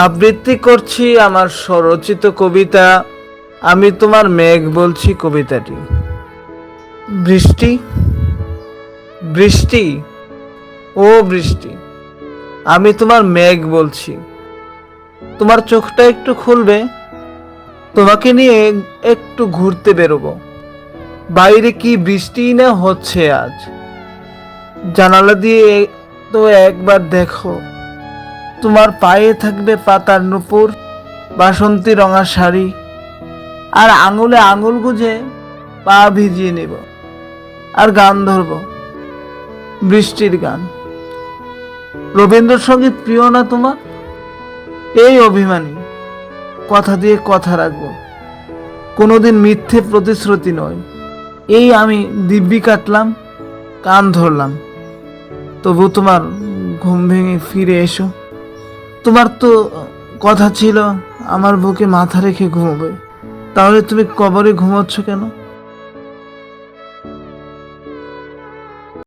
আবৃত্তি করছি আমার স্বরচিত কবিতা। আমি তোমার মেঘ বলছি কবিতাটি। বৃষ্টি, বৃষ্টি, ও বৃষ্টি, আমি তোমার মেঘ বলছি। তোমার চোখটা একটু খুলবে, তোমাকে নিয়ে একটু ঘুরতে বেরোবো। বাইরে কি বৃষ্টিই না হচ্ছে আজ। জানালা দিয়ে তো একবার দেখো, তোমার পায়ে থাকবে পাতার নূপুর, বাসন্তী রঙা শাড়ি, আর আঙুলে আঙুল গুজে পা ভিজিয়ে নেব, আর গান ধরব, বৃষ্টির গান। রবীন্দ্রসঙ্গীত প্রিয় না তোমার? এই অভিমানী, কথা দিয়ে কথা রাখবো, কোনোদিন মিথ্যে প্রতিশ্রুতি নয়। এই আমি দিব্যি কাটলাম, কান ধরলাম, তবু তোমার ঘুম ভেঙে ফিরে এসো। তোমার তো কথা ছিল আমার বুকে মাথা রেখে ঘুমোবে, তাহলে তুমি কবরে ঘুমোচ্ছ কেন?